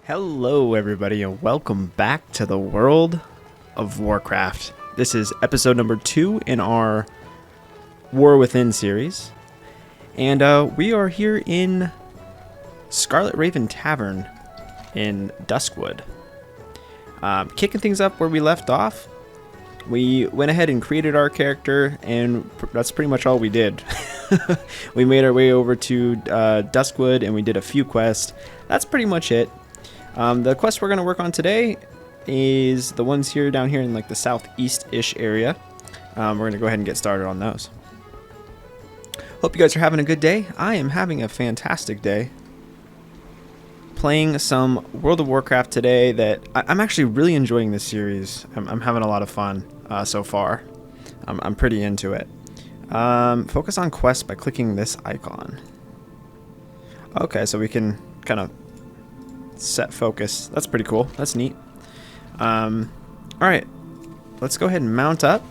Hello everybody and welcome back to the World of Warcraft. This is episode number 2 in our War Within series. And we are here in Scarlet Raven Tavern in Duskwood. Kicking things up where we left off, we went ahead and created our character, and that's pretty much all we did. We made our way over to Duskwood and we did a few quests. That's pretty much it. The quest we're going to work on today is the ones here down here in like the southeast-ish area. We're going to go ahead and get started on those. Hope you guys are having a good day. I am having a fantastic day. Playing some World of Warcraft today that I'm actually really enjoying this series. I'm having a lot of fun so far. I'm pretty into it. Focus on quests by clicking this icon. Okay, so we can kind of set focus. That's pretty cool. That's neat. Alright, let's go ahead and mount up.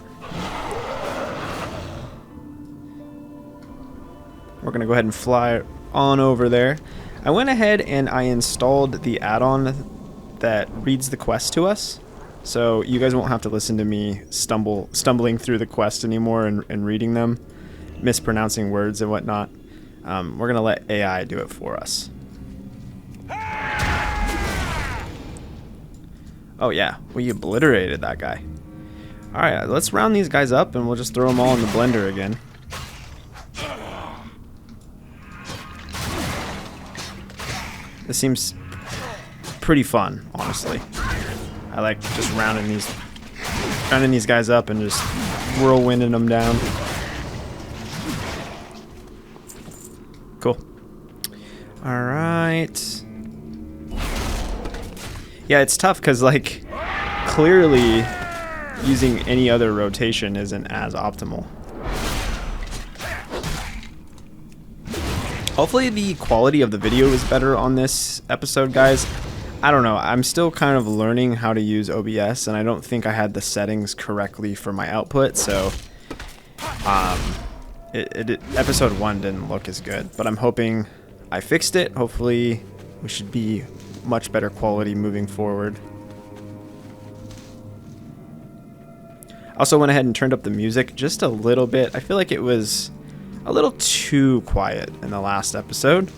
We're gonna go ahead and fly on over there. I went ahead and I installed the add-on that reads the quest to us, so you guys won't have to listen to me stumbling through the quest anymore and reading them, mispronouncing words and whatnot. We're gonna let AI do it for us. Oh yeah, we obliterated that guy. Alright, let's round these guys up and we'll just throw them all in the blender again. This seems pretty fun, honestly. I like just rounding these guys up and just whirlwinding them down. Cool. Alright. Yeah, it's tough because, like, clearly using any other rotation isn't as optimal. Hopefully the quality of the video is better on this episode, guys. I don't know. I'm still kind of learning how to use OBS, and I don't think I had the settings correctly for my output, so episode 1 didn't look as good, but I'm hoping I fixed it. Hopefully we should be much better quality moving forward. Also went ahead and turned up the music just a little bit. I feel like it was a little too quiet in the last episode.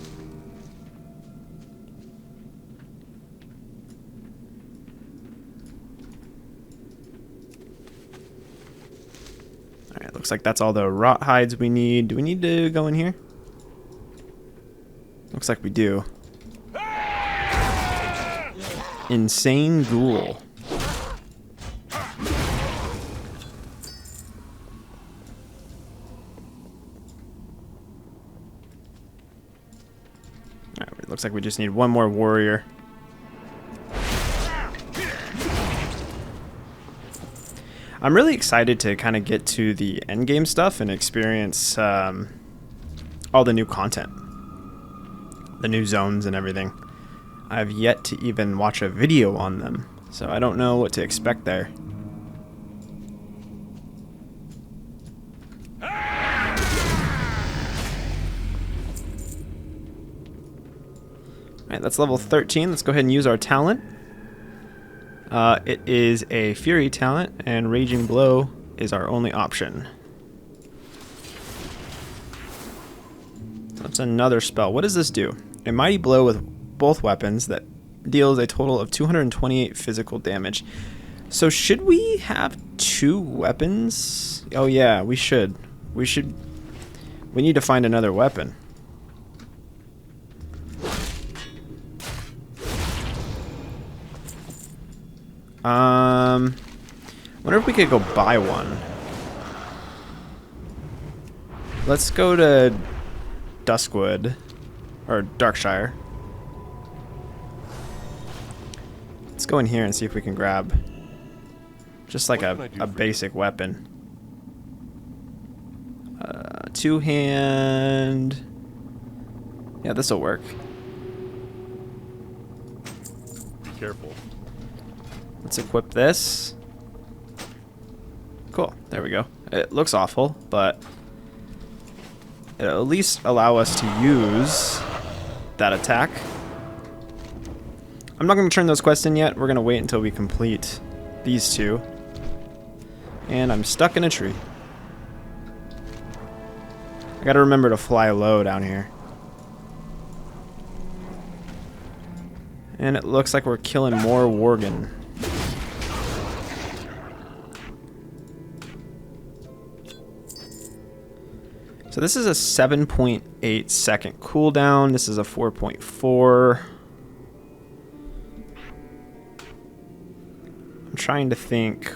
Alright, looks like that's all the rot hides we need. Do we need to go in here? Looks like we do. Insane Ghoul. Alright, it looks like we just need one more warrior. I'm really excited to kind of get to the endgame stuff and experience all the new content. The new zones and everything. I've yet to even watch a video on them, so I don't know what to expect there. Alright, that's level 13. Let's go ahead and use our talent. It is a Fury talent, and Raging Blow is our only option. That's another spell. What does this do? A Mighty Blow with both weapons that deals a total of 228 physical damage. So should we have 2 weapons? Oh yeah, we should. We need to find another weapon. Wonder if we could go buy one. Let's go to Duskwood or Darkshire. Let's go in here and see if we can grab just like a basic weapon. Two-hand. Yeah, this will work. Be careful. Let's equip this. Cool. There we go. It looks awful, but it'll at least allow us to use that attack. I'm not going to turn those quests in yet. We're going to wait until we complete these two. And I'm stuck in a tree. I got to remember to fly low down here. And it looks like we're killing more Worgen. So this is a 7.8 second cooldown. This is a 4.4. I'm trying to think.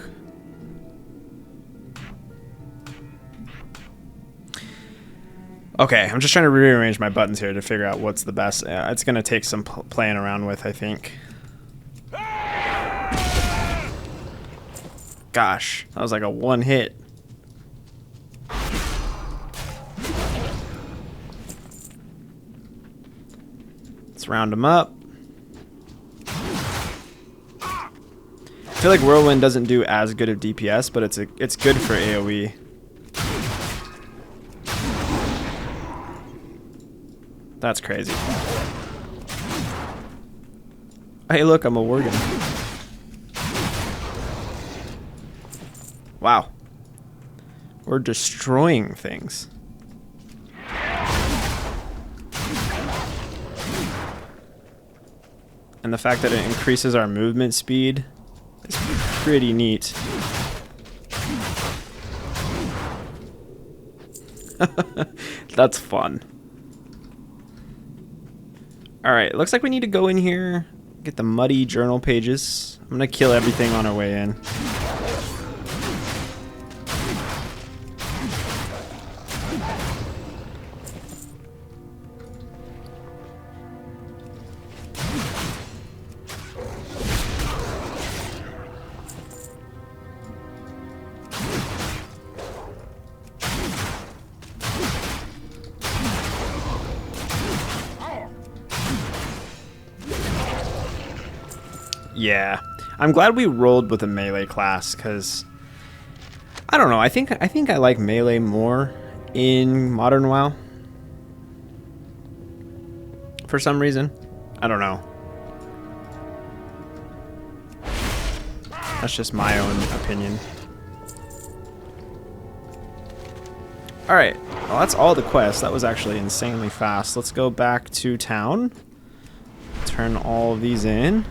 Okay, I'm just trying to rearrange my buttons here to figure out what's the best. It's going to take some playing around with, I think. Gosh, that was like a one hit. Let's round them up. I feel like Whirlwind doesn't do as good of DPS, but it's good for AoE. That's crazy. Hey, look, I'm a Worgen. Wow. We're destroying things. And the fact that it increases our movement speed is pretty neat. That's fun. Alright, looks like we need to go in here, get the muddy journal pages. I'm gonna kill everything on our way in. Yeah, I'm glad we rolled with a melee class because I don't know. I think I like melee more in Modern WoW for some reason. I don't know. That's just my own opinion. All right, well that's all the quests. That was actually insanely fast. Let's go back to town. Turn all of these in.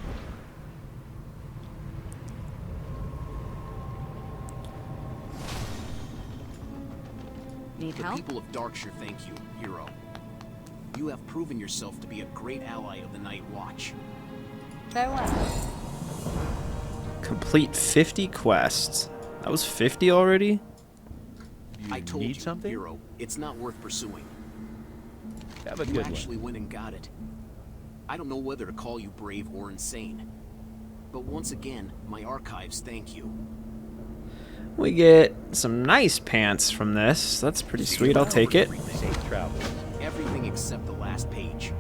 Need help? The people of Darkshire thank you, hero. You have proven yourself to be a great ally of the Night Watch. Farewell. Complete 50 quests. That was 50 already? I told you, something? Hero, it's not worth pursuing. Have a you good actually one. went and got it. I don't know whether to call you brave or insane. But once again, my archives thank you. We get some nice pants from this. That's pretty sweet. I'll take it. Safe travels. Everything except the last page,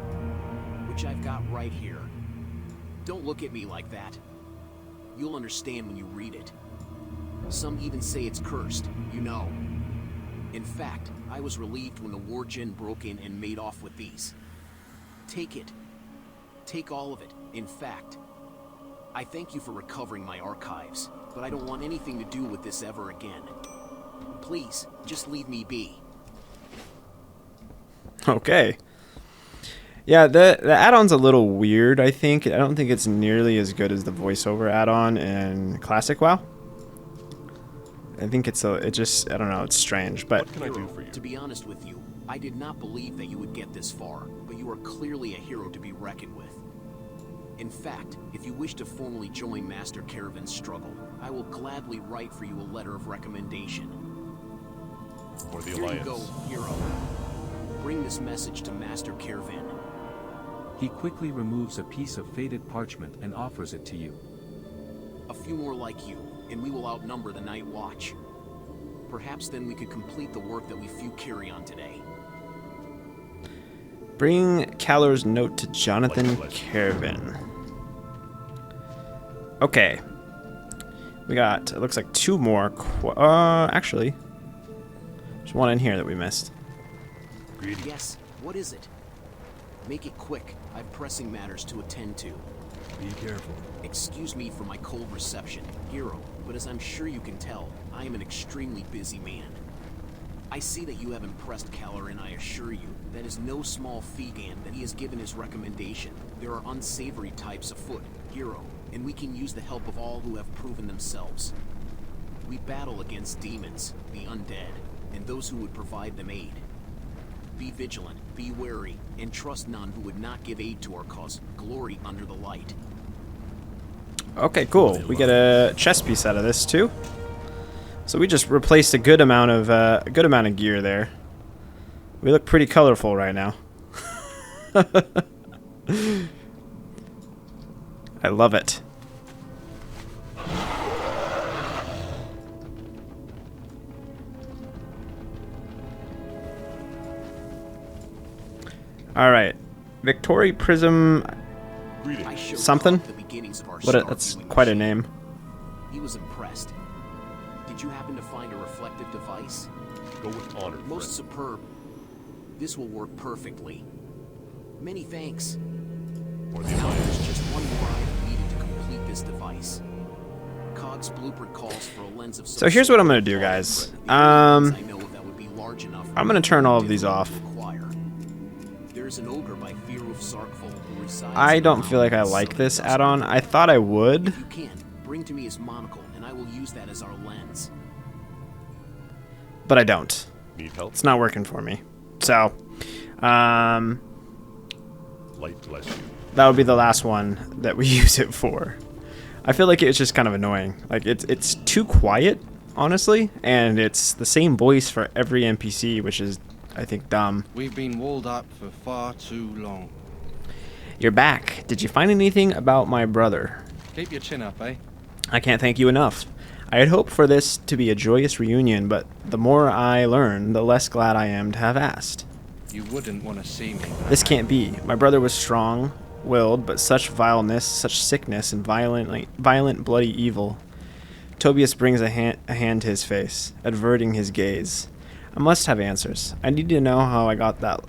which I've got right here. Don't look at me like that. You'll understand when you read it. Some even say it's cursed, you know. In fact, I was relieved when the Wargen broke in and made off with these. Take it. Take all of it. In fact, I thank you for recovering my archives, but I don't want anything to do with this ever again. Please, just leave me be. Okay. Yeah, the add-on's a little weird, I think. I don't think it's nearly as good as the voiceover add-on in Classic WoW. I think I don't know, it's strange, but... What can I do for you? To be honest with you, I did not believe that you would get this far, but you are clearly a hero to be reckoned with. In fact, if you wish to formally join Master Caravan's struggle, I will gladly write for you a letter of recommendation. For the Here Alliance. you go, hero. Bring this message to Master Caravan. He quickly removes a piece of faded parchment and offers it to you. A few more like you, and we will outnumber the Night Watch. Perhaps then we could complete the work that we few carry on today. Bring Calor's note to Jonathan Caravan. Okay. We got, it looks like 2 more. Actually, there's one in here that we missed. Yes, what is it? Make it quick. I've pressing matters to attend to. Be careful. Excuse me for my cold reception, hero, but as I'm sure you can tell, I am an extremely busy man. I see that you have impressed Keller, and I assure you, that is no small feat and that he has given his recommendation. There are unsavory types afoot, hero, and we can use the help of all who have proven themselves. We battle against demons, the undead, and those who would provide them aid. Be vigilant, be wary, and trust none who would not give aid to our cause. Glory under the light. Okay, cool. We get a chest piece out of this too. So we just replaced a good amount of gear there. We look pretty colorful right now. I love it. All right, Victory Prism, I showed something. Clark the beginnings of our What? star That's viewing quite a machine. name. He was impressed. Did you happen to find a reflective device? Go with honor, Most friend. superb. This will work perfectly. Many thanks. For the Now Alliance. there's just one more item needed to complete this device. Cog's blueprint calls for a lens of some So here's what I'm sort. gonna do, guys. The only lens I know of that would be large enough for I'm gonna turn all of these difficult off. to acquire. There's an ogre by Fearoof Sarkful who resides I in the don't feel like I mountains like southern this Duskwood. add-on. I thought I would, If you can, bring to me his monocle, and I will use that as our lens. but I don't. Need help? It's not working for me. So, Light bless you. that would be the last one that we use it for. I feel like it's just kind of annoying. Like it's too quiet, honestly, and it's the same voice for every NPC, which is, I think, dumb. We've been walled up for far too long. You're back. Did you find anything about my brother? Keep your chin up, eh? I can't thank you enough. I had hoped for this to be a joyous reunion, but the more I learn, the less glad I am to have asked. You wouldn't want to see me. This can't be. My brother was strong-willed, but such vileness, such sickness, and violent bloody evil. Tobias brings a hand to his face, averting his gaze. I must have answers. I need to know how I got that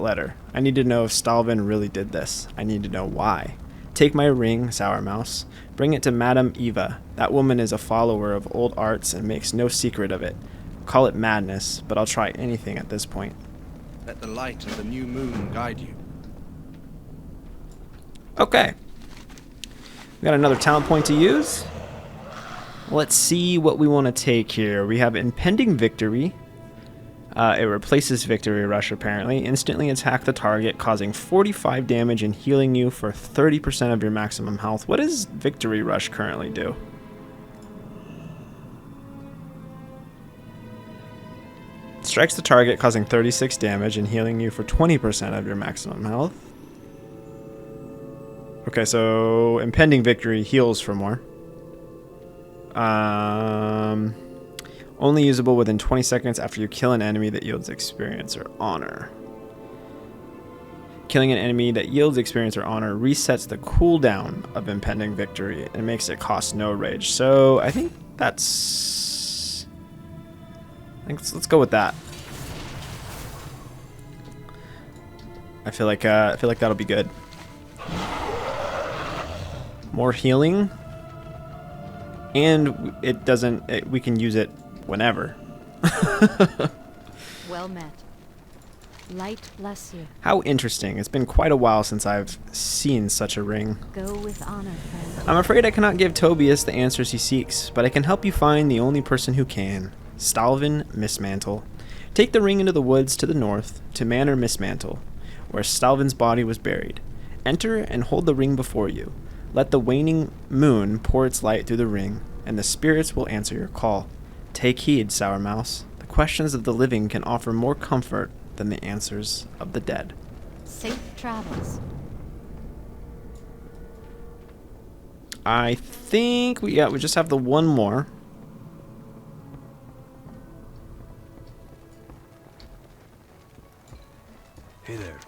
letter. I need to know if Stalvin really did this. I need to know why. Take my ring, Sourmouse. Bring it to Madame Eva. That woman is a follower of old arts and makes no secret of it. Call it madness, but I'll try anything at this point. Let the light of the new moon guide you. Okay. We got another talent point to use. Let's see what we want to take here. We have Impending Victory. It replaces Victory Rush, apparently. Instantly attack the target, causing 45 damage and healing you for 30% of your maximum health. What does Victory Rush currently do? Strikes the target, causing 36 damage and healing you for 20% of your maximum health. Okay, so Impending Victory heals for more. Only usable within 20 seconds after you kill an enemy that yields experience or honor. Killing an enemy that yields experience or honor resets the cooldown of Impending Victory and makes it cost no rage. So I think that's... let's go with that. I feel like that'll be good. More healing, and we can use it whenever. Well met. Light bless you. How interesting. It's been quite a while since I've seen such a ring. Go with honor, friend. I'm afraid I cannot give Tobias the answers he seeks, but I can help you find the only person who can. Stalvin Mistmantle. Take the ring into the woods to the north, to Manor Mistmantle, where Stalvin's body was buried. Enter and hold the ring before you. Let the waning moon pour its light through the ring, and the spirits will answer your call. Take heed, Sourmouse. The questions of the living can offer more comfort than the answers of the dead. Safe travels. I think we just have the one more. Hey there.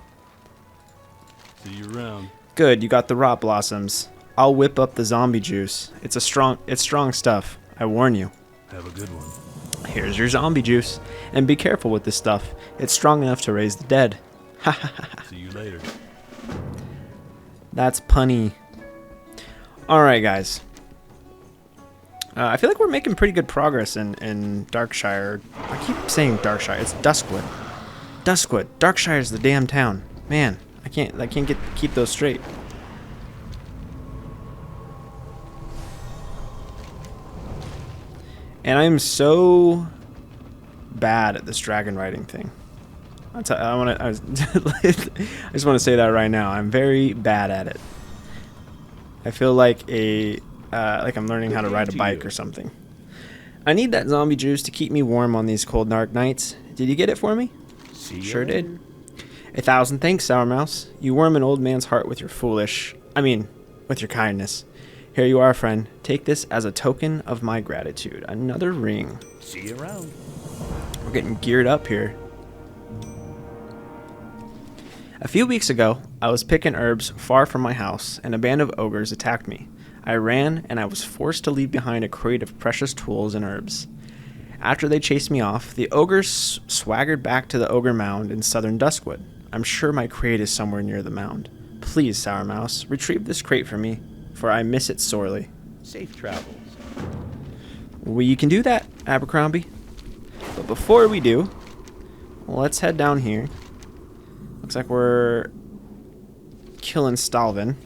See you around. Good, you got the rot blossoms. I'll whip up the zombie juice. It's strong stuff. I warn you. Have a good one. Here's your zombie juice. And be careful with this stuff. It's strong enough to raise the dead. See you later. That's punny. Alright, guys. I feel like we're making pretty good progress in Darkshire. I keep saying Darkshire. It's Duskwood. Duskwood. Darkshire's the damn town. Man, I can't keep those straight. And I'm so bad at this dragon riding thing. I just want to say that right now. I'm very bad at it. I feel like I'm learning how to ride a bike or something. I need that zombie juice to keep me warm on these cold, dark nights. Did you get it for me? Sure did. 1,000 thanks, Sourmouse. You warm an old man's heart with your with your kindness. Here you are, friend. Take this as a token of my gratitude. Another ring. See you around. We're getting geared up here. A few weeks ago, I was picking herbs far from my house, and a band of ogres attacked me. I ran, and I was forced to leave behind a crate of precious tools and herbs. After they chased me off, the ogres swaggered back to the ogre mound in southern Duskwood. I'm sure my crate is somewhere near the mound. Please, Sourmouse, retrieve this crate for me, for I miss it sorely. Safe travels. We can do that, Abercrombie. But before we do, let's head down here. Looks like we're killing Stalvin.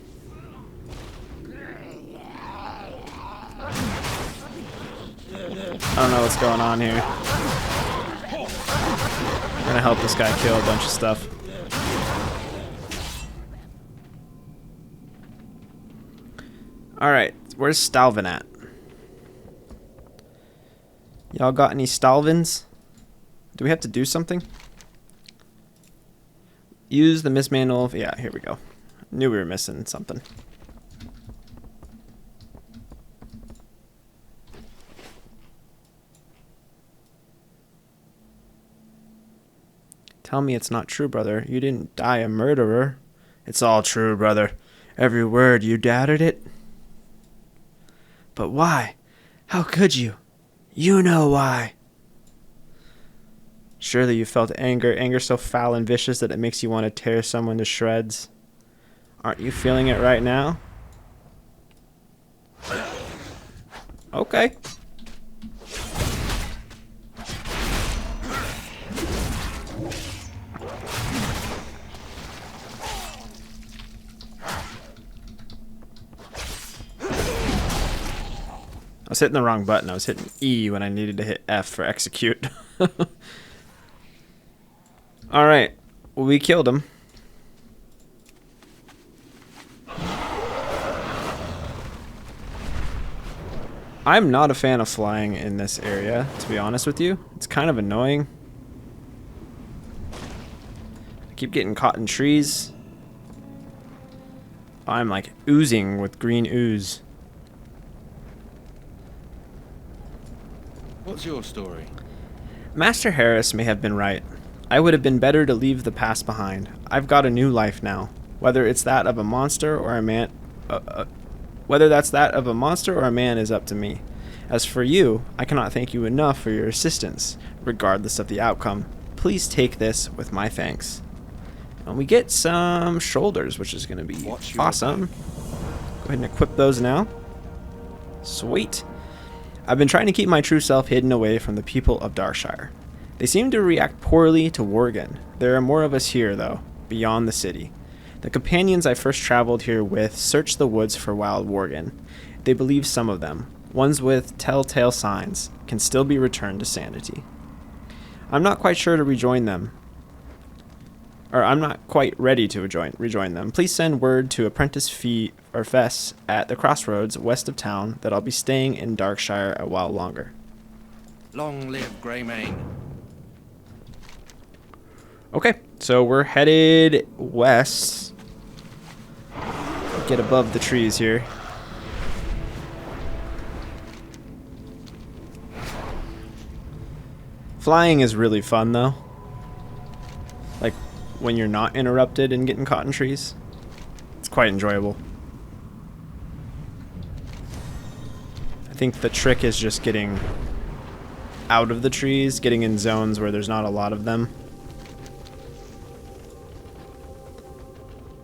I don't know what's going on here. I'm gonna help this guy kill a bunch of stuff. Alright, where's Stalvin at? Y'all got any Stalvins? Do we have to do something? Use the Miss Manual. Yeah, here we go. Knew we were missing something. Tell me it's not true, brother. You didn't die a murderer. It's all true, brother. Every word. You doubted it? But why? How could you? You know why. Surely you felt anger so foul and vicious that it makes you want to tear someone to shreds. Aren't you feeling it right now? Okay. I was hitting the wrong button. I was hitting E when I needed to hit F for execute. Alright. We killed him. I'm not a fan of flying in this area, to be honest with you. It's kind of annoying. I keep getting caught in trees. I'm like oozing with green ooze. What's your story? Master Harris may have been right. I would have been better to leave the past behind. I've got a new life now. Whether it's that of a monster or a man... whether that's that of a monster or a man is up to me. As for you, I cannot thank you enough for your assistance, regardless of the outcome. Please take this with my thanks. And we get some shoulders, which is going to be awesome. Go ahead and equip those now. Sweet. I've been trying to keep my true self hidden away from the people of Darkshire. They seem to react poorly to Worgen. There are more of us here, though, beyond the city. The companions I first traveled here with searched the woods for wild Worgen. They believe some of them, ones with telltale signs, can still be returned to sanity. I'm not quite sure to rejoin them. Or I'm not quite ready to rejoin them. Please send word to Apprentice Fess at the crossroads west of town that I'll be staying in Darkshire a while longer. Long live Greymane. Okay, so we're headed west. Get above the trees here. Flying is really fun though. Like when you're not interrupted and getting caught in trees. It's quite enjoyable. I think the trick is just getting out of the trees, getting in zones where there's not a lot of them.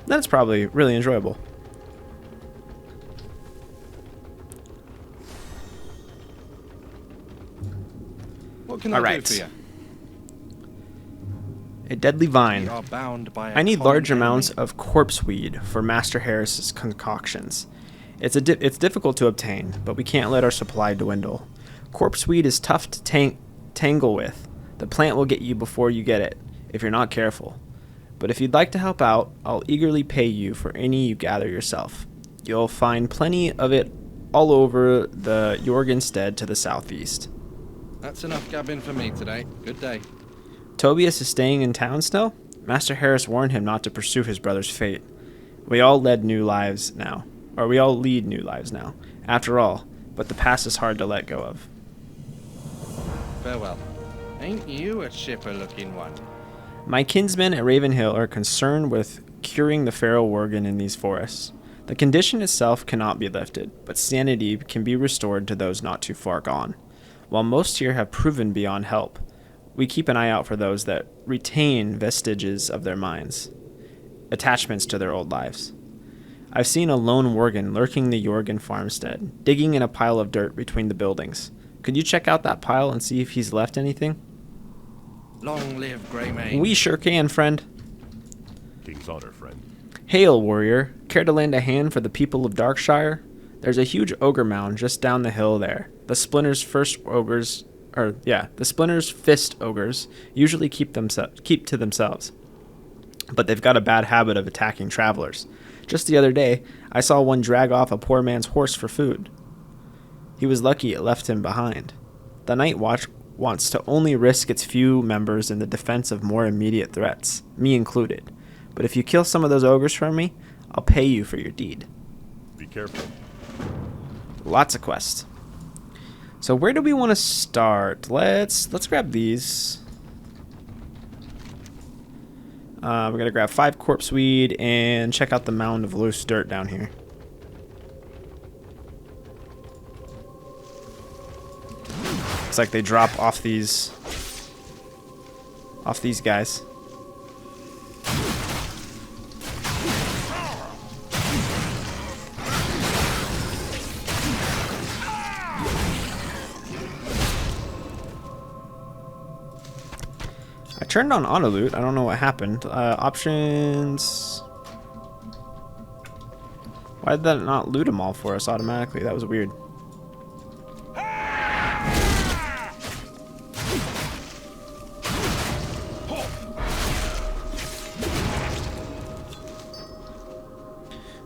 That's probably really enjoyable. can I do Alright. for you? A deadly vine. We are bound by a I need common large amounts enemy. of corpse weed for Master Harris's concoctions. It's difficult to obtain, but we can't let our supply dwindle. Corpse weed is tough to tangle with. The plant will get you before you get it, if you're not careful. But if you'd like to help out, I'll eagerly pay you for any you gather yourself. You'll find plenty of it all over the Jorgenstead to the southeast. That's enough gabbing for me today. Good day. Tobias is staying in town still? Master Harris warned him not to pursue his brother's fate. We all lead new lives now. After all, but the past is hard to let go of. Farewell. Ain't you a chipper-looking one? My kinsmen at Ravenhill are concerned with curing the feral worgen in these forests. The condition itself cannot be lifted, but sanity can be restored to those not too far gone. While most here have proven beyond help, we keep an eye out for those that retain vestiges of their minds, attachments to their old lives. I've seen a lone worgen lurking the Jorgen farmstead, digging in a pile of dirt between the buildings. Could you check out that pile and see if he's left anything? Long live Greymane. We sure can, friend. King's honor, friend. Hail, warrior. Care to lend a hand for the people of Darkshire? There's a huge ogre mound just down the hill there. The Splinter's Fist ogres usually keep to themselves, but they've got a bad habit of attacking travelers. Just the other day, I saw one drag off a poor man's horse for food. He was lucky it left him behind. The Night Watch wants to only risk its few members in the defense of more immediate threats, me included. But if you kill some of those ogres for me, I'll pay you for your deed. Be careful. Lots of quests. So where do we want to start? Let's grab these. We're going to grab 5 corpse weed and check out the mound of loose dirt down here. Looks like they drop off these guys. I turned on auto loot. I don't know what happened. Options. Why did that not loot them all for us automatically? That was weird.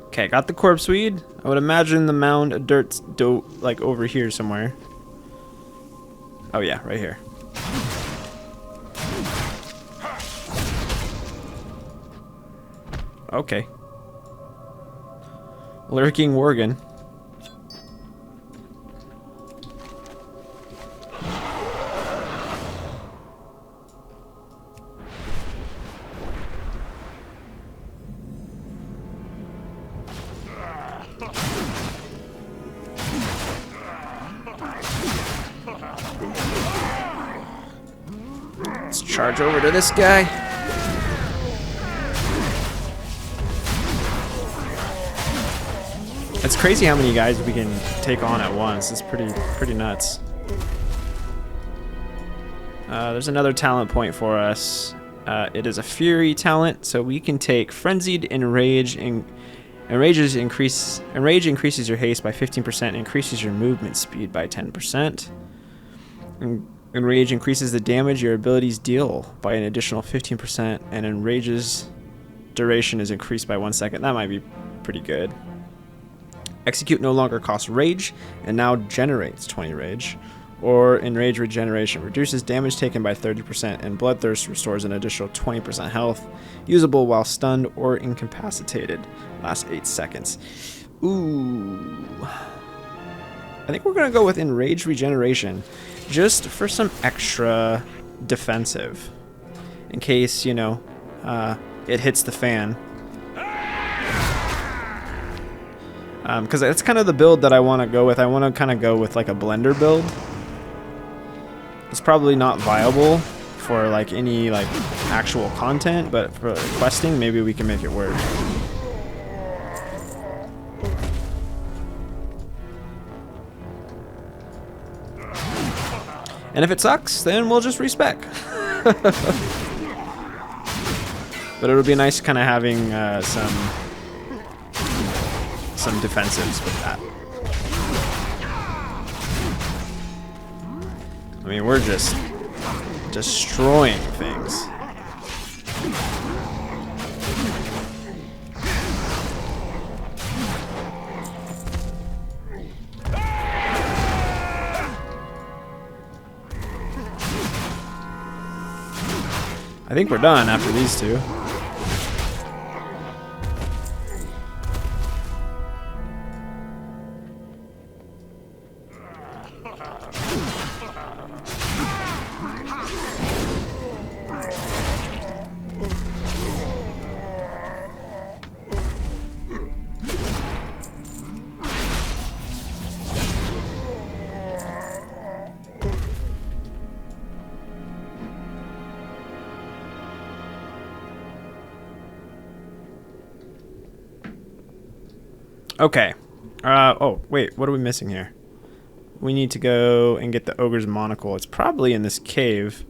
Okay, got the corpse weed. I would imagine the mound of dirt's like over here somewhere. Oh yeah, right here. Okay. Lurking worgen. Let's charge over to this guy. It's crazy how many guys we can take on at once. It's pretty nuts. There's another talent point for us. It is a Fury talent, so we can take Frenzied Enrage. Enrage increases your haste by 15%, increases your movement speed by 10%. Enrage increases the damage your abilities deal by an additional 15%, and Enrage's duration is increased by 1 second. That might be pretty good. Execute no longer costs rage, and now generates 20 rage. Or Enrage regeneration reduces damage taken by 30%, and Bloodthirst restores an additional 20% health. Usable while stunned or incapacitated. Lasts 8 seconds. Ooh. I think we're going to go with Enrage regeneration, just for some extra defensive. In case, you know, it hits the fan. Because that's kind of the build that I want to go with. I want to kind of go with like a blender build. It's probably not viable for like any like actual content, but for questing, maybe we can make it work. And if it sucks, then we'll just respec. But it'll be nice kind of having some defensives with that. I mean, we're just destroying things. I think we're done after these two. Okay. Oh, wait. What are we missing here? We need to go and get the ogre's monocle. It's probably in this cave.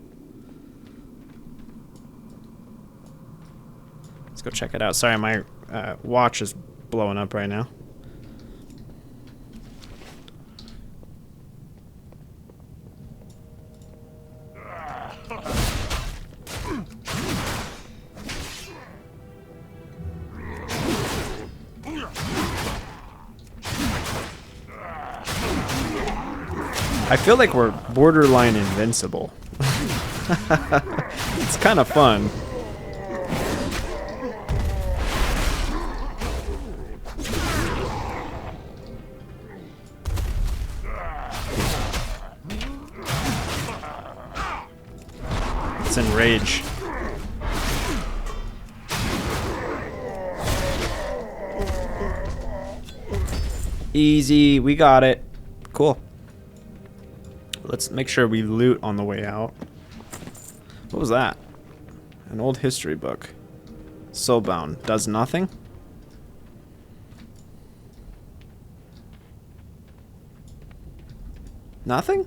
Let's go check it out. Sorry, my watch is blowing up right now. I feel like we're borderline invincible. It's kind of fun. It's enrage. Easy, we got it. Cool. Let's make sure we loot on the way out. What was that? An old history book. Soulbound. Does nothing? Nothing?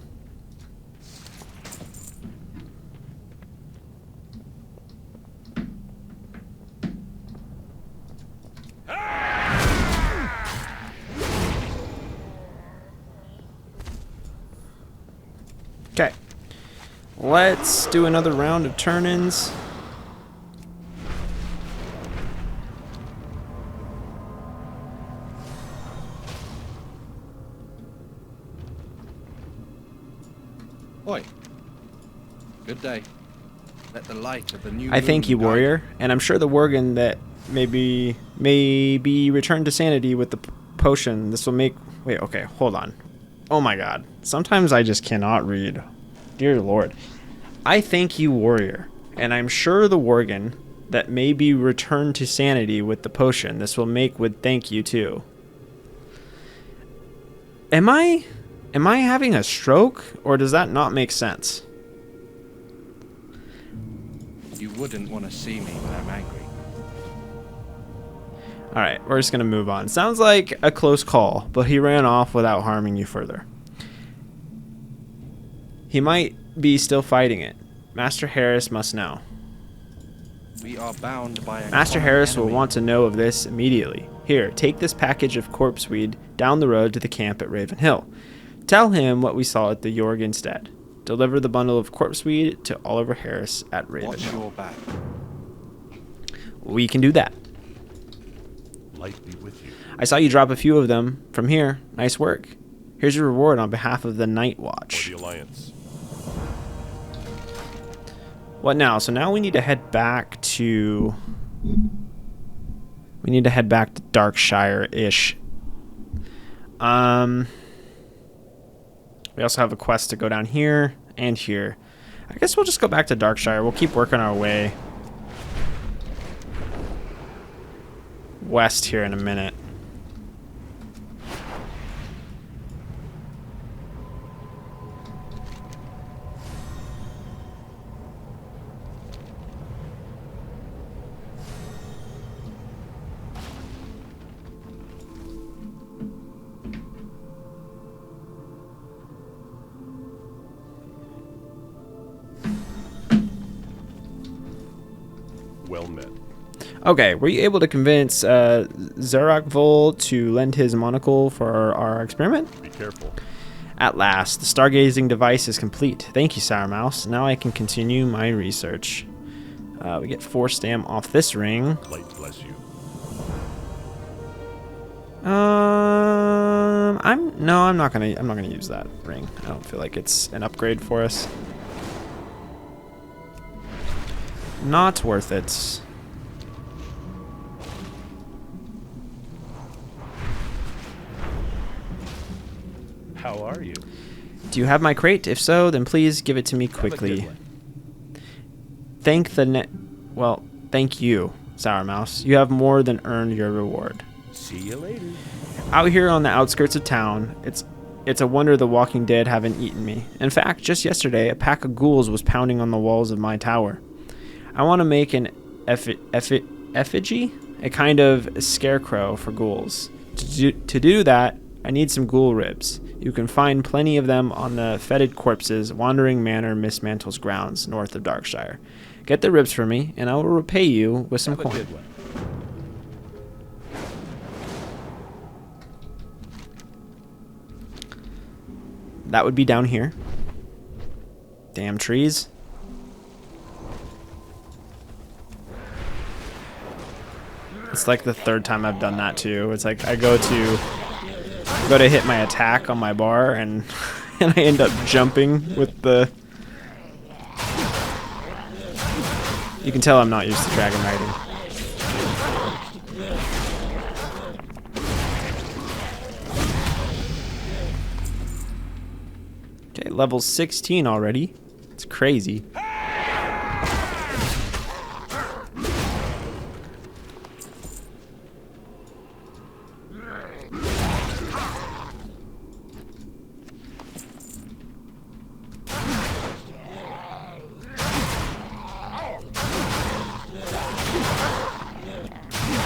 Okay, let's do another round of turn-ins. Oi. Good day. Let the light of the new I thank you, moon guide warrior, and I'm sure the Worgen that may be returned to sanity with the potion. This will make... Wait, okay, hold on. Oh my god. Sometimes I just cannot read. Dear Lord. I thank you, warrior, and I'm sure the Worgen that may be returned to sanity with the potion. This will make would thank you too. Am I having a stroke, or does that not make sense? You wouldn't want to see me when I'm angry. Alright, we're just going to move on. Sounds like a close call, but he ran off without harming you further. He might be still fighting it. Master Harris must know. We are bound by a Master common Harris will enemy. want to know of this immediately. Here, take this package of corpse weed down the road to the camp at Raven Hill. Tell him what we saw at the Yorg instead. Deliver the bundle of corpse weed to Oliver Harris at Raven Watch Hill. your back. We can do that. Light be with you. I saw you drop a few of them from here. Nice work. Here's your reward on behalf of the Night For Watch. the Alliance. What now? So now we need to head back to... We need to head back to Darkshire-ish. We also have a quest to go down here and here. I guess we'll just go back to Darkshire. We'll keep working our way west here in a minute. Well met. Okay, were you able to convince Zerakvol to lend his monocle for our experiment? Be careful. At last, the stargazing device is complete. Thank you, Sourmouse. Now I can continue my research. We get 4 stam off this ring. Light bless you. I'm not gonna use that ring. I don't feel like it's an upgrade for us. Not worth it. How are you? Do you have my crate? If so, then please give it to me Have a good quickly. one. Thank you, Sourmouse. You have more than earned your reward. See you later. Out here on the outskirts of town, it's a wonder the Walking Dead haven't eaten me. In fact, just yesterday, a pack of ghouls was pounding on the walls of my tower. I want to make an effigy, a kind of scarecrow for ghouls. To do that, I need some ghoul ribs. You can find plenty of them on the fetid corpses Wandering Manor Mistmantle's grounds north of Darkshire. Get the ribs for me, and I will repay you with some Have a coin. good one. That would be down here. Damn trees. It's like the 3rd time I've done that too. It's like I go to hit my attack on my bar and and I end up jumping with the. You can tell I'm not used to dragon riding. Okay, level 16 already. It's crazy.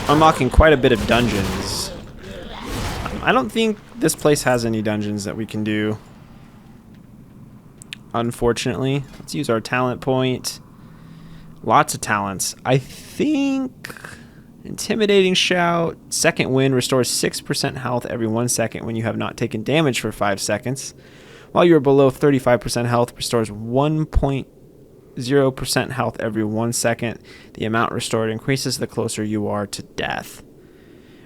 Unlocking quite a bit of dungeons. I don't think this place has any dungeons that we can do. Unfortunately. Let's use our talent point. Lots of talents. I think Intimidating Shout. Second Wind restores 6% health every 1 second when you have not taken damage for 5 seconds. While you are below 35% health, restores 1.0% health every 1 second. The amount restored increases the closer you are to death.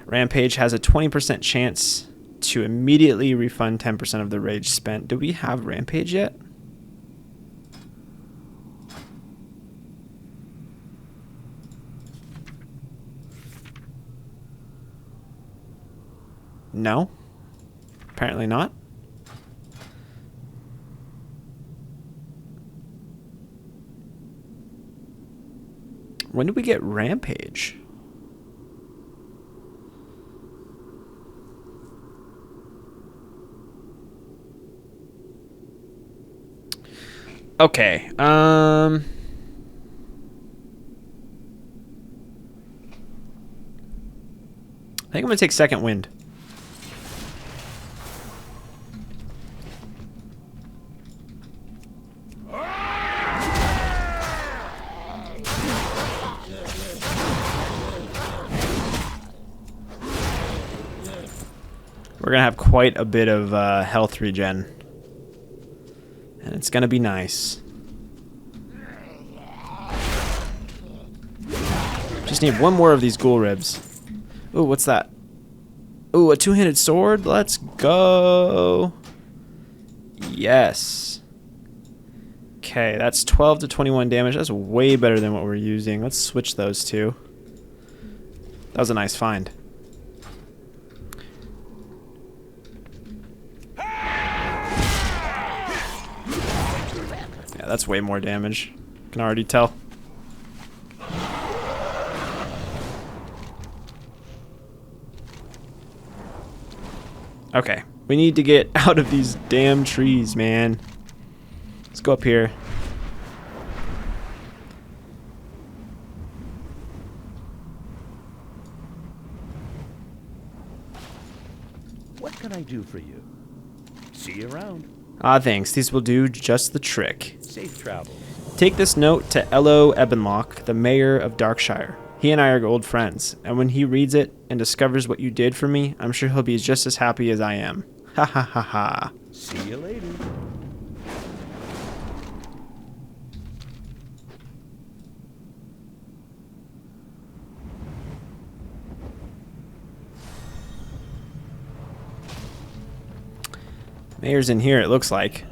Rampage has a 20% chance to immediately refund 10% of the rage spent. Do we have Rampage yet? No. Apparently not. When did we get Rampage? Okay. I think I'm gonna take Second Wind. We're gonna have quite a bit of health regen, and it's gonna be nice. Just need one more of these ghoul ribs. Ooh, what's that? Ooh, a two-handed sword. Let's go. Yes. Okay, that's 12 to 21 damage. That's way better than what we're using. Let's switch those two. That was a nice find. Yeah, that's way more damage. Can already tell. Okay, we need to get out of these damn trees, man. Let's go up here. What can I do for you? See you around. Ah, thanks. These will do just the trick. Safe travels. Take this note to Ello Ebenlock, the mayor of Darkshire. He and I are old friends, and when he reads it and discovers what you did for me, I'm sure he'll be just as happy as I am. Ha ha ha ha. See you later. Mayor's in here, it looks like.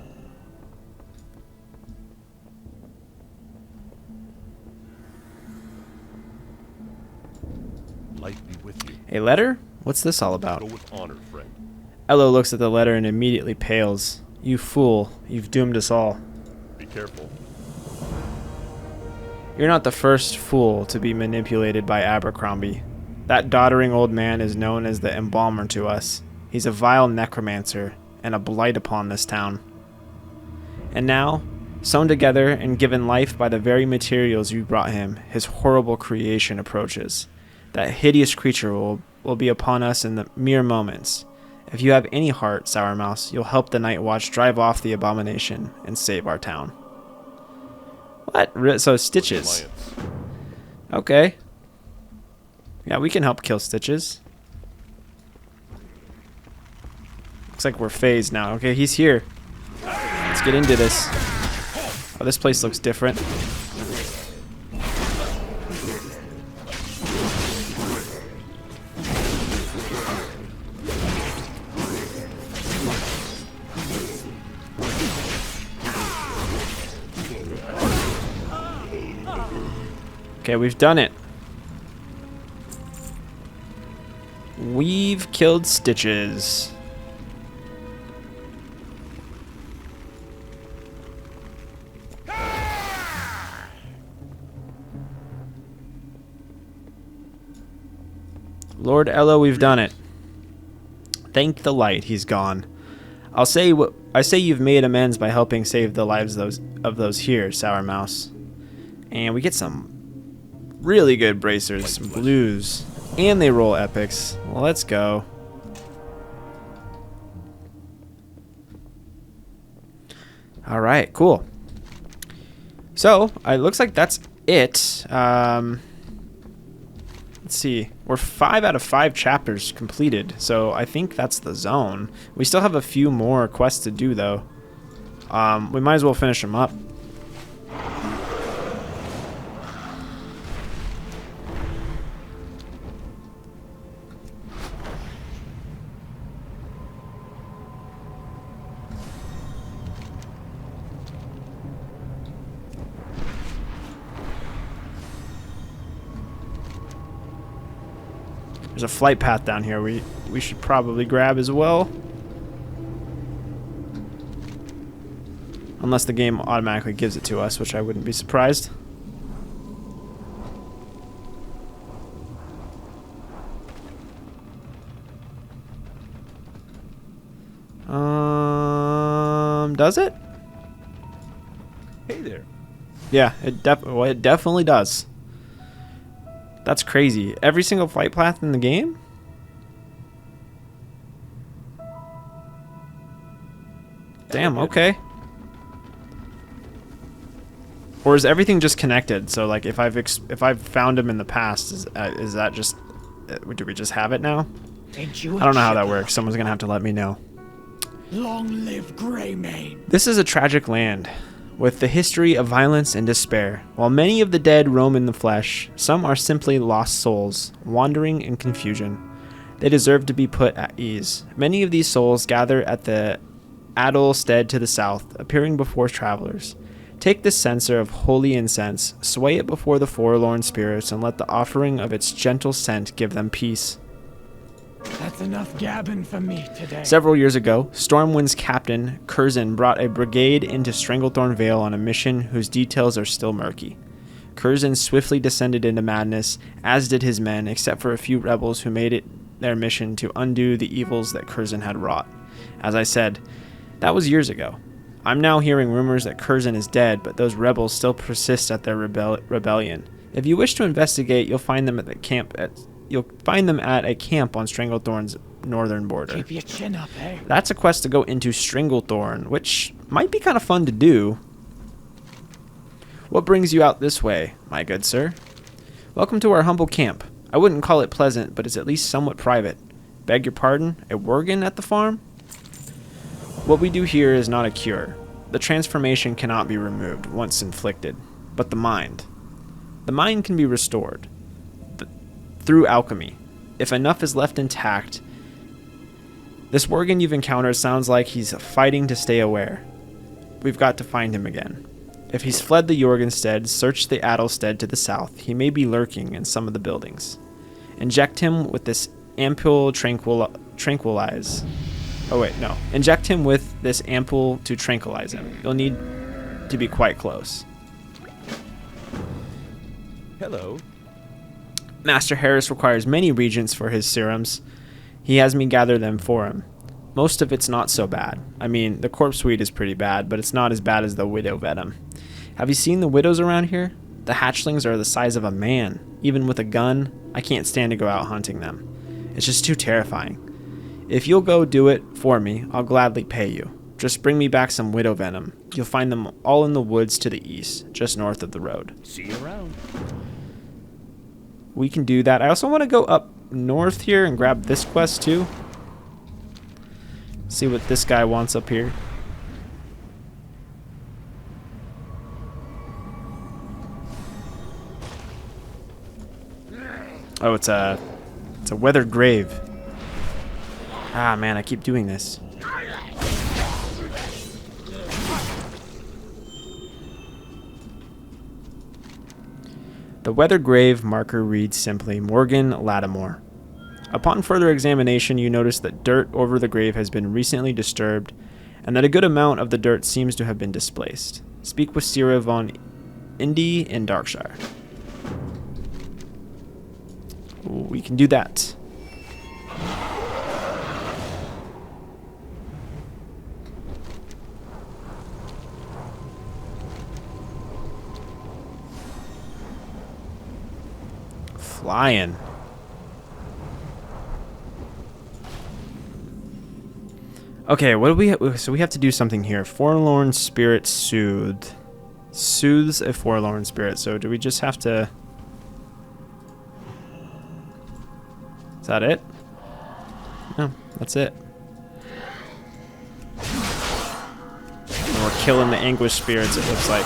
Light be with you. A letter? What's this all about? Go with honor, friend. Ello looks at the letter and immediately pales. You fool, you've doomed us all. Be careful. You're not the first fool to be manipulated by Abercrombie. That doddering old man is known as the Embalmer to us. He's a vile necromancer and a blight upon this town. And now, sewn together and given life by the very materials you brought him, his horrible creation approaches. That hideous creature will be upon us in the mere moments. If you have any heart, Sourmouse, you'll help the Night Watch drive off the abomination and save our town. What? So Stitches. Alliance. Okay. Yeah, we can help kill Stitches. Looks like we're phased now. Okay, he's here. Let's get into this. Oh, this place looks different. Okay, we've done it. We've killed Stitches. Lord Ello, we've done it. Thank the light, he's gone. I say you've made amends by helping save the lives of those here, Sourmouse. And we get some really good bracers, some blues, and they roll epics. Well, let's go. All right, cool. So it looks like that's it. Let's see. We're 5 out of 5 chapters completed, so I think that's the zone. We still have a few more quests to do, though. We might as well finish them up. There's a flight path down here we should probably grab as well. Unless the game automatically gives it to us, which I wouldn't be surprised. Does it? Hey there. Yeah, it definitely does. That's crazy. Every single flight path in the game? Damn, okay. Or is everything just connected? So like if I've found him in the past, is that just do we just have it now? I don't know how that works. Someone's going to have to let me know. Long live Greymane. This is a tragic land, with the history of violence and despair. While many of the dead roam in the flesh, some are simply lost souls, wandering in confusion. They deserve to be put at ease. Many of these souls gather at the Adol stead to the south, appearing before travelers. Take this censer of holy incense, sway it before the forlorn spirits, and let the offering of its gentle scent give them peace. That's enough gabbing for me today. Several years ago, Stormwind's captain, Curzon, brought a brigade into Stranglethorn Vale on a mission whose details are still murky. Curzon swiftly descended into madness, as did his men, except for a few rebels who made it their mission to undo the evils that Curzon had wrought. As I said, that was years ago. I'm now hearing rumors that Curzon is dead, but those rebels still persist at their rebellion. If you wish to investigate, you'll find them at a camp on Stranglethorn's northern border. Keep your chin up, eh? That's a quest to go into Stranglethorn, which might be kind of fun to do. What brings you out this way, my good sir? Welcome to our humble camp. I wouldn't call it pleasant, but it's at least somewhat private. Beg your pardon? A worgen at the farm? What we do here is not a cure. The transformation cannot be removed once inflicted, but the mind. The mind can be restored through alchemy. If enough is left intact, this worgen you've encountered sounds like he's fighting to stay aware. We've got to find him again. If he's fled the Jorgenstead, search the Adelstead to the south. He may be lurking in some of the buildings. Inject him with this ampoule tranquilize. Oh wait, no. Inject him with this ampoule to tranquilize him. You'll need to be quite close. Hello. Master Harris requires many regents for his serums. He has me gather them for him. Most of it's not so bad. I mean, the corpse weed is pretty bad, but it's not as bad as the widow venom. Have you seen the widows around here? The hatchlings are the size of a man. Even with a gun, I can't stand to go out hunting them. It's just too terrifying. If you'll go do it for me, I'll gladly pay you. Just bring me back some widow venom. You'll find them all in the woods to the east, just north of the road. See you around. We can do that. I also want to go up north here and grab this quest too. See what this guy wants up here. Oh, it's a weathered grave. Ah, man, I keep doing this. The weathered grave marker reads simply Morgan Lattimore. Upon further examination, you notice that dirt over the grave has been recently disturbed, and that a good amount of the dirt seems to have been displaced. Speak with Sierra von Indy in Darkshire. We can do that. Flying. Okay, what do we so we have to do something here. Forlorn spirit soothed. Soothes a forlorn spirit. So do we just have to... Is that it? No, that's it. And we're killing the anguish spirits, it looks like.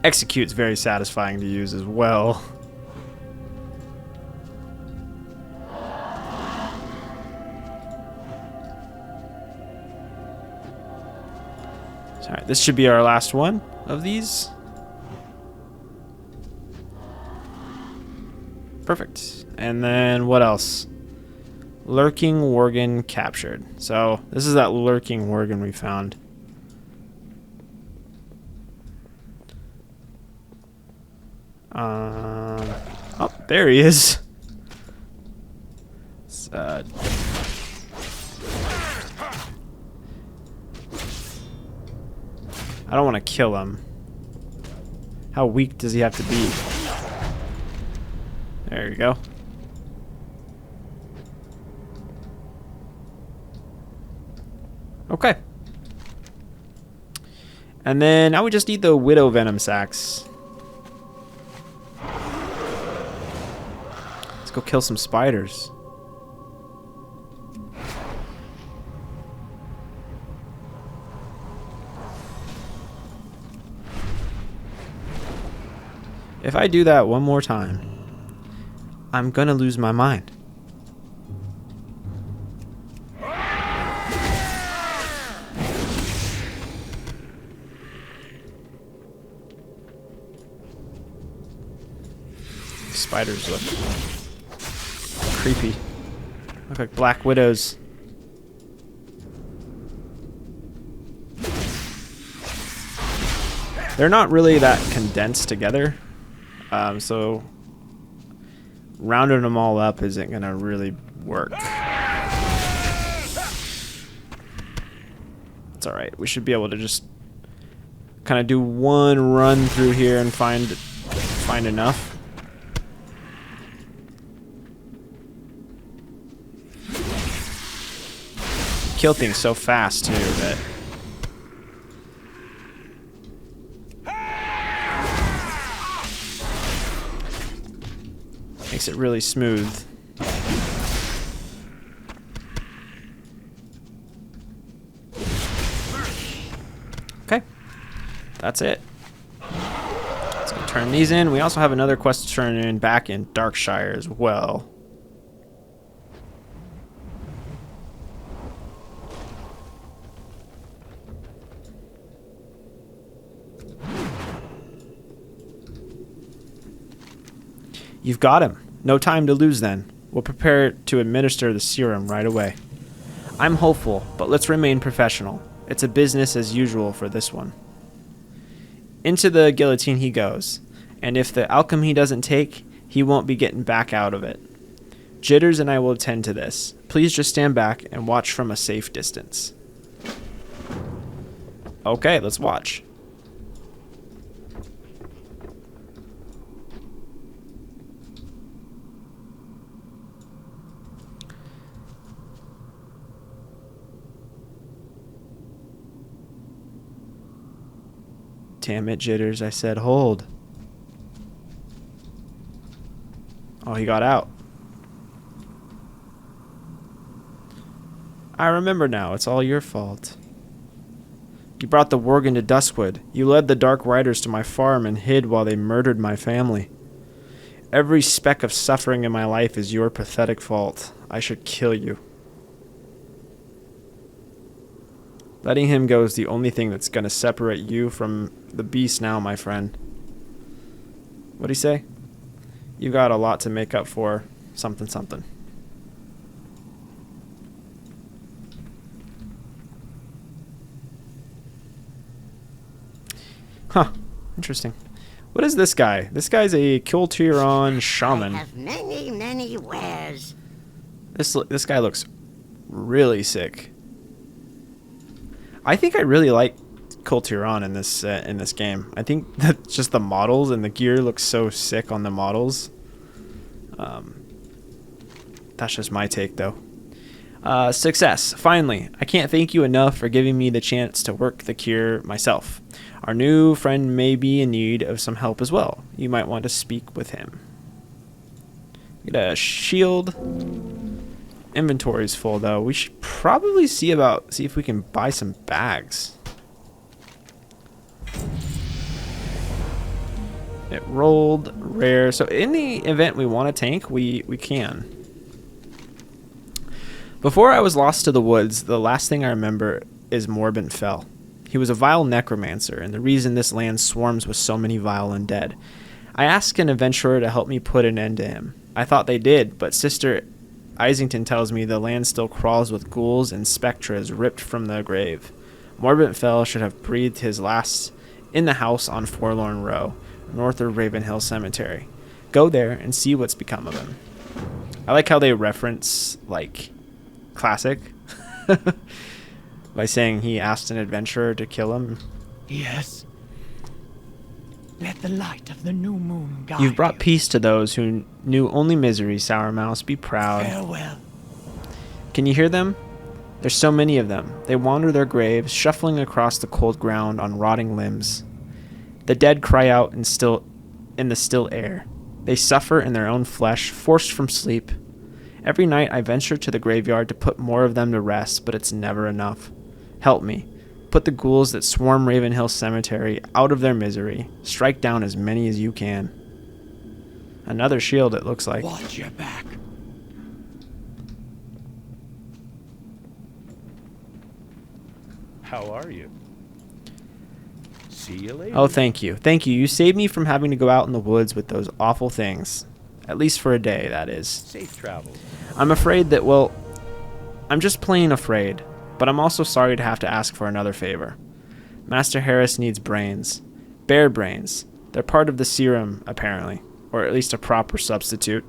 Execute's very satisfying to use as well. Alright, this should be our last one of these. Perfect. And then what else? Lurking Worgen captured. So this is that lurking Worgen we found. Oh, there he is. I don't want to kill him. How weak does he have to be? There you go. Okay. And then now we just need the widow venom sacks. Let's go kill some spiders. If I do that one more time, I'm gonna lose my mind. Spiders look creepy. Look like black widows. They're not really that condensed together. So rounding them all up isn't going to really work. It's alright. We should be able to just kind of do one run through here and find enough. Kill things so fast too that makes it really smooth. Okay, that's it. Let's go turn these in. We also have another quest to turn in back in Darkshire as well. You've got him. No time to lose then. We'll prepare to administer the serum right away. I'm hopeful, but let's remain professional. It's a business as usual for this one. Into the guillotine he goes, and if the alchemy doesn't take, he won't be getting back out of it. Jitters and I will attend to this. Please just stand back and watch from a safe distance. Okay, let's watch. Damn it, Jitters. I said hold. Oh, he got out. I remember now. It's all your fault. You brought the Worgen to Duskwood. You led the Dark Riders to my farm and hid while they murdered my family. Every speck of suffering in my life is your pathetic fault. I should kill you. Letting him go is the only thing that's going to separate you from the beast now, my friend. What'd he say? You got a lot to make up for. Something, something. Huh. Interesting. What is this guy? This guy's a Kul Tiran shaman. I have many wares. This guy looks really sick. I think I really like Kul Tiran in this game. I think that just the models and the gear looks so sick on the models. That's just my take, though. Success. Finally. I can't thank you enough for giving me the chance to work the cure myself. Our new friend may be in need of some help as well. You might want to speak with him. Get a shield. Inventory's full, though. We should probably see if we can buy some bags. It rolled rare. So in the event we want a tank, we can. Before I was lost to the woods, the last thing I remember is Morbin Fell. He was a vile necromancer, and the reason this land swarms with so many vile undead. I asked an adventurer to help me put an end to him. I thought they did, but Sister Isington tells me the land still crawls with ghouls and spectres ripped from the grave. Morbin Fell should have breathed his last in the house on Forlorn Row, north of Ravenhill Cemetery. Go there and see what's become of him. I like how they reference, like, classic by saying he asked an adventurer to kill him. Yes. Let the light of the new moon guide You've brought you. peace to those who knew only misery, Sourmouse. Be proud. Farewell. Can you hear them? There's so many of them. They wander their graves, shuffling across the cold ground on rotting limbs. The dead cry out in the still air. They suffer in their own flesh, forced from sleep. Every night I venture to the graveyard to put more of them to rest, but it's never enough. Help me. Put the ghouls that swarm Ravenhill Cemetery out of their misery. Strike down as many as you can. Another shield, it looks like. Watch your back. How are you? See you later. Oh, thank you. Thank you. You saved me from having to go out in the woods with those awful things. At least for a day, that is. Safe travels. I'm afraid that, well, I'm just plain afraid. But I'm also sorry to have to ask for another favor. Master Harris needs brains. Bare brains. They're part of the serum, apparently, or at least a proper substitute.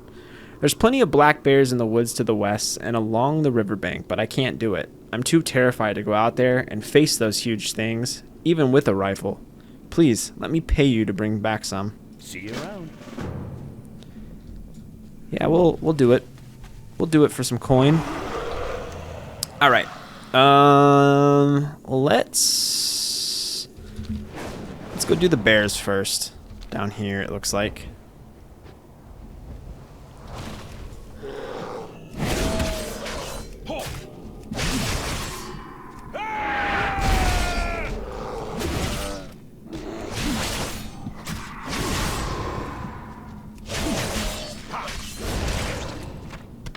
There's plenty of black bears in the woods to the west and along the riverbank, but I can't do it. I'm too terrified to go out there and face those huge things, even with a rifle. Please, let me pay you to bring back some. See you around. Yeah, we'll do it. We'll do it for some coin. All right. Let's go do the bears first. Down here, it looks like.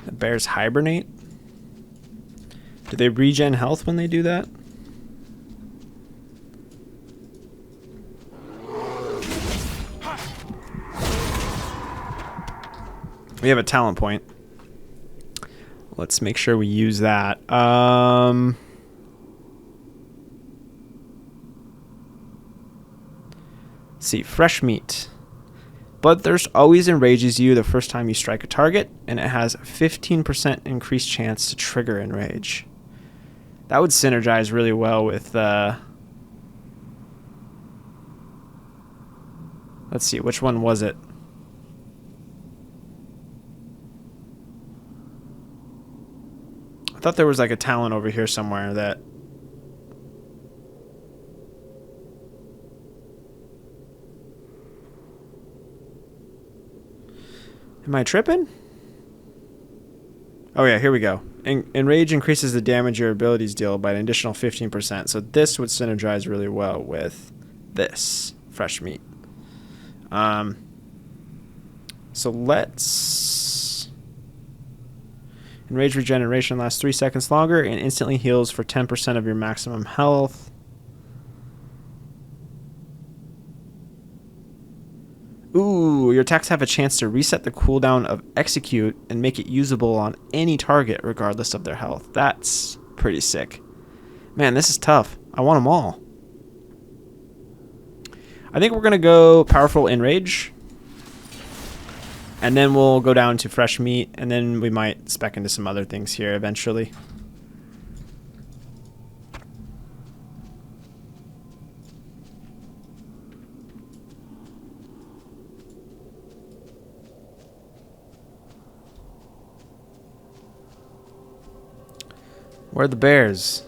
The bears hibernate. Do they regen health when they do that? We have a talent point. Let's make sure we use that. Let's see, fresh meat. Bloodthirst always enrages you the first time you strike a target, and it has a 15% increased chance to trigger enrage. That would synergize really well with, let's see, which one was it? I thought there was like a talent over here somewhere that... Am I tripping? Oh yeah, here we go. Enrage increases the damage your abilities deal by an additional 15%. So this would synergize really well with this fresh meat. So let's... Enrage regeneration lasts 3 seconds longer and instantly heals for 10% of your maximum health. Ooh, your attacks have a chance to reset the cooldown of execute and make it usable on any target regardless of their health. That's pretty sick. Man, this is tough. I want them all. I think we're going to go powerful enrage. And then we'll go down to fresh meat, and then we might spec into some other things here eventually. Where are the bears?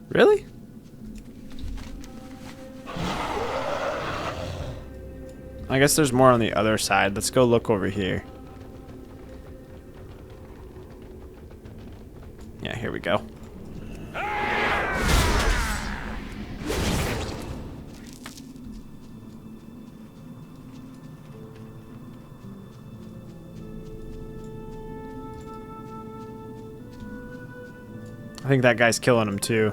Really? I guess there's more on the other side. Let's go look over here. Yeah, here we go. I think that guy's killing him too.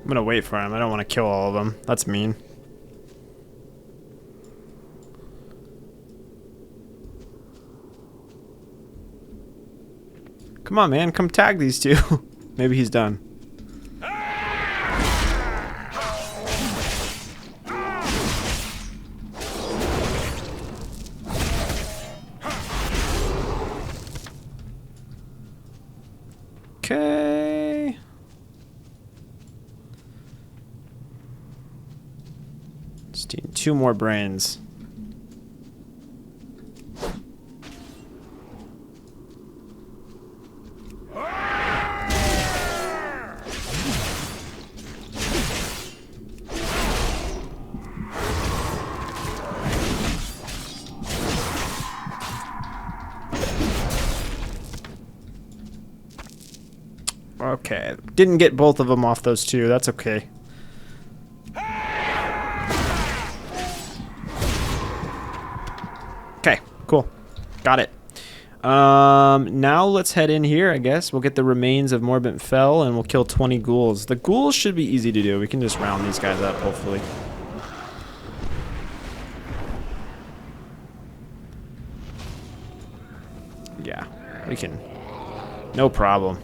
I'm gonna wait for him. I don't want to kill all of them. That's mean. Come on, man. Come tag these two. Maybe he's done. Okay. Just need 2 more brains. Okay, didn't get both of them off those 2. That's okay. Cool. Got it. Now let's head in here, I guess. We'll get the remains of Morbent Fell, and we'll kill 20 ghouls. The ghouls should be easy to do. We can just round these guys up, hopefully. Yeah, we can. No problem.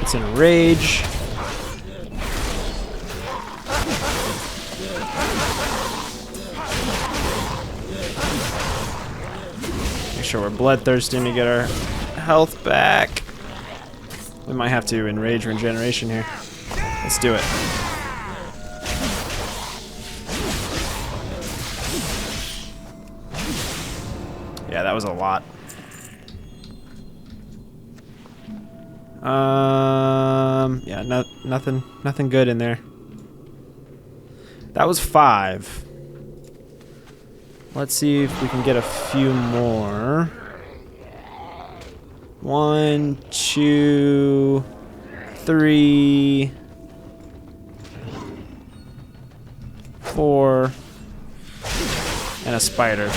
It's in rage. Make sure we're bloodthirsting to get our health back. We might have to enrage regeneration here. Let's do it. Yeah, that was a lot. Yeah, nothing good in there. That was 5. Let's see if we can get a few more. 1, 2, 3, 4, and a spider.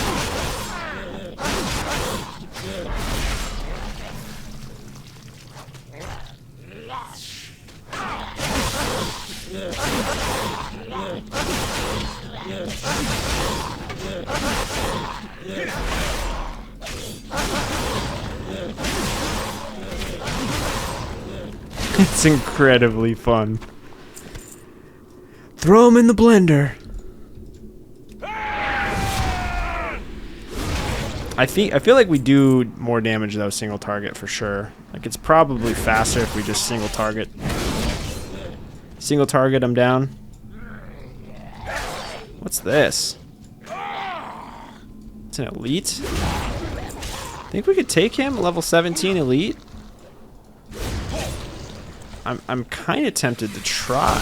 It's incredibly fun. Throw them in the blender. I feel like we do more damage though single target for sure. Like it's probably faster if we just single target. Single target, I'm down. What's this? It's an elite? Think we could take him? Level 17 elite? I'm kind of tempted to try.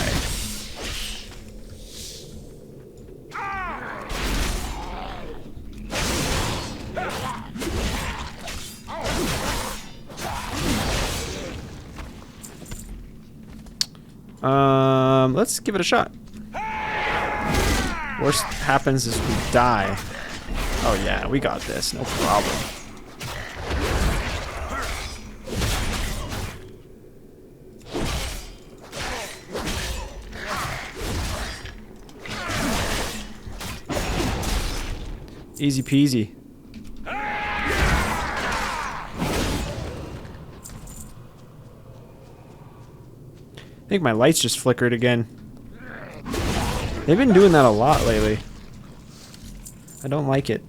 Let's give it a shot. Worst happens is we die. Oh yeah, we got this, no problem. Easy peasy. I think my lights just flickered again. They've been doing that a lot lately. I don't like it.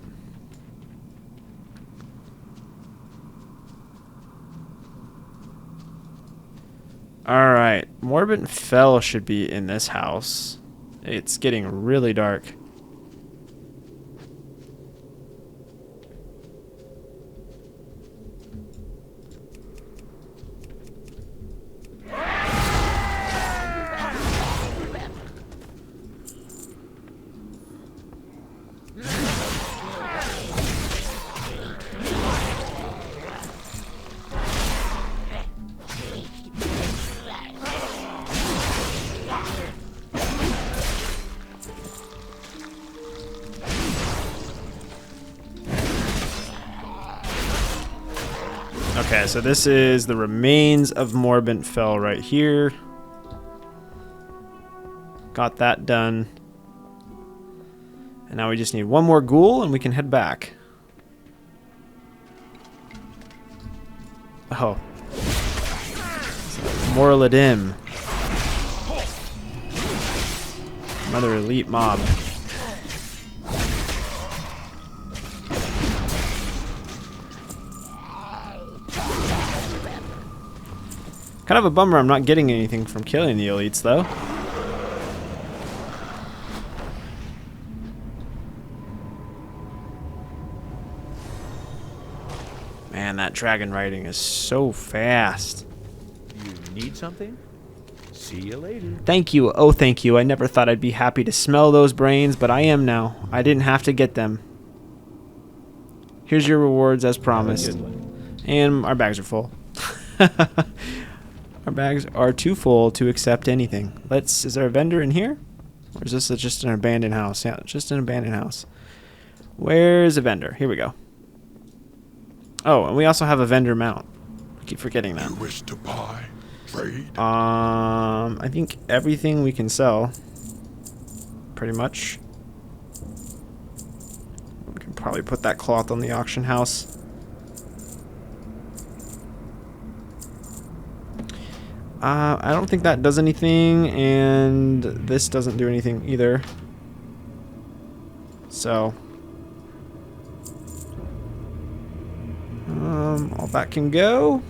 Alright, Morbent Fell should be in this house. It's getting really dark. Okay, so this is the remains of Morbent Fell right here. Got that done. And now we just need one more ghoul and we can head back. Oh. Morladim. Another elite mob. Kind of a bummer I'm not getting anything from killing the elites, though. Man, that dragon riding is so fast. You need something? See you later. Thank you. Oh, thank you. I never thought I'd be happy to smell those brains, but I am now. I didn't have to get them. Here's your rewards as promised. Good one. And our bags are full. Our bags are too full to accept anything. Is there a vendor in here? Or is this just an abandoned house? Yeah, just an abandoned house. Where's a vendor? Here we go. Oh, and we also have a vendor mount. I keep forgetting that. You wish to buy, trade? I think everything we can sell. Pretty much. We can probably put that cloth on the auction house. I don't think that does anything, and this doesn't do anything either. So, all that can go.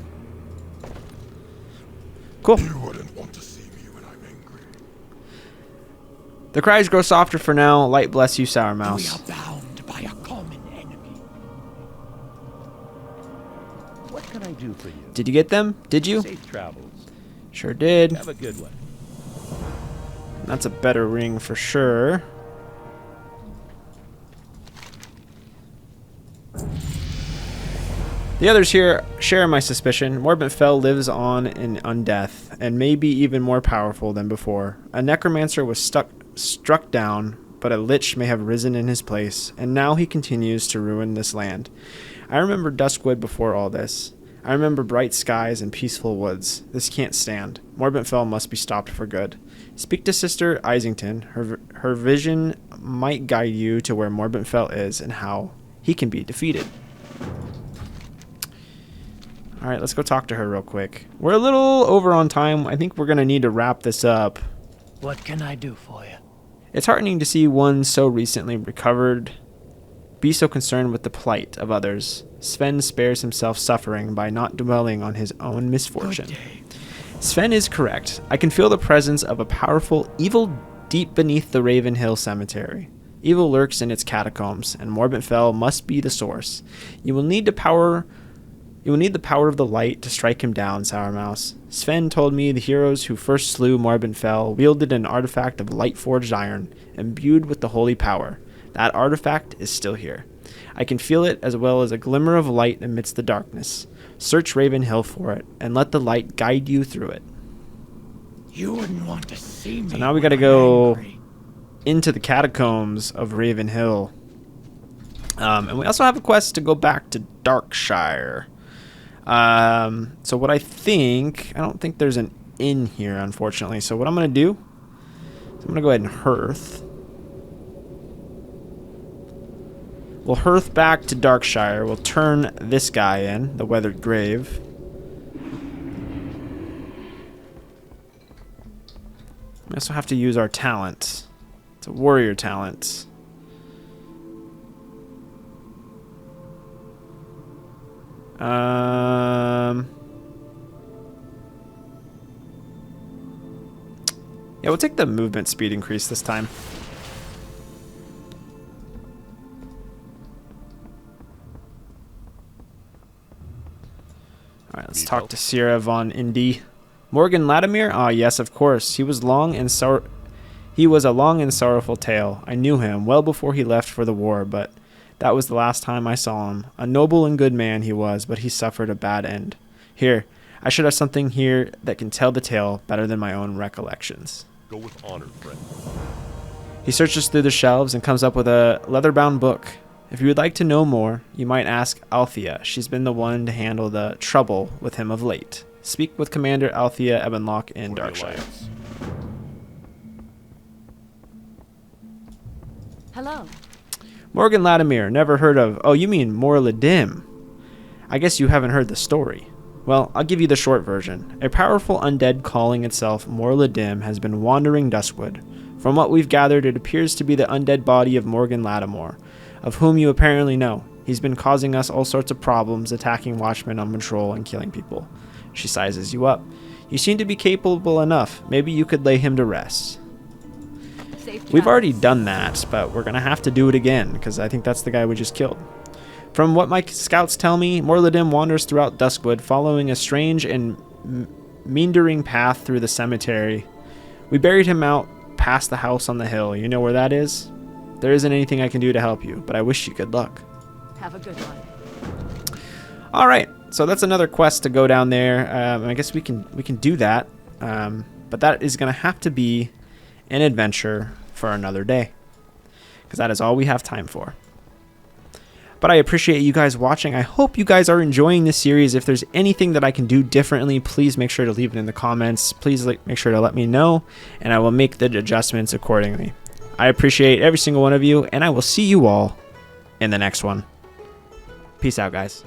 Cool. You wouldn't want to see me when I'm angry. The cries grow softer for now. Light bless you, Sour We Mouse. are bound by a common enemy. What can I do for you? Did you get them? Did you? Safe travels. Sure did. Have a good one. That's a better ring for sure. The others here share my suspicion. Morbid Fell lives on in undeath, and may be even more powerful than before. A necromancer was struck down, but a lich may have risen in his place, and now he continues to ruin this land. I remember Duskwood before all this. I remember bright skies and peaceful woods. This can't stand. Morbid Fell must be stopped for good. Speak to Sister Isington. Her vision might guide you to where Morbid Fell is and how he can be defeated. Alright, let's go talk to her real quick. We're a little over on time. I think we're going to need to wrap this up. What can I do for you? It's heartening to see one so recently recovered be so concerned with the plight of others. Sven spares himself suffering by not dwelling on his own misfortune. Sven is correct. I can feel the presence of a powerful evil deep beneath the Raven Hill Cemetery. Evil lurks in its catacombs, and Morbid Fell must be the source. You will need the power of the light to strike him down, Sour Mouse. Sven told me the heroes who first slew Morbid Fell wielded an artifact of light-forged iron, imbued with the holy power. That artifact is still here. I can feel it as well as a glimmer of light amidst the darkness. Search Raven Hill for it, and let the light guide you through it. You wouldn't want to see me. So now we gotta go into the catacombs of Raven Hill. And we also have a quest to go back to Darkshire. So what I don't think there's an inn here, unfortunately. So what I'm going to do is I'm going to go ahead and hearth. We'll hearth back to Darkshire. We'll turn this guy in, the Weathered Grave. We also have to use our talent. It's a warrior talent. Yeah, we'll take the movement speed increase this time. Alright, let's talk to Sierra von Indy. Morgan Latimer? Ah, yes, of course. He was a long and sorrowful tale. I knew him well before he left for the war, but that was the last time I saw him. A noble and good man he was, but he suffered a bad end. Here, I should have something here that can tell the tale better than my own recollections. Go with honor, friend. He searches through the shelves and comes up with a leather-bound book. If you would like to know more, you might ask Althea. She's been the one to handle the trouble with him of late. Speak with Commander Althea Ebenlock in Darkshire. Hello. Morgan Latimer, never heard of... Oh, you mean Morladim. I guess you haven't heard the story. Well, I'll give you the short version. A powerful undead calling itself Morladim has been wandering Duskwood. From what we've gathered, it appears to be the undead body of Morgan Latimer, of whom you apparently know. He's been causing us all sorts of problems, attacking watchmen on patrol and killing people. She sizes you up. You seem to be capable enough. Maybe you could lay him to rest. We've already done that, but we're going to have to do it again, because I think that's the guy we just killed. From what my scouts tell me, Morladim wanders throughout Duskwood, following a strange and meandering path through the cemetery. We buried him out past the house on the hill. You know where that is? There isn't anything I can do to help you, but I wish you good luck. Have a good one. All right, so that's another quest to go down there. I guess we can do that, but that is going to have to be an adventure for another day, because that is all we have time for. But I appreciate you guys watching. I hope you guys are enjoying this series. If there's anything that I can do differently, please make sure to leave it in the comments. Please make sure to let me know, and I will make the adjustments accordingly. I appreciate every single one of you, and I will see you all in the next one. Peace out, guys.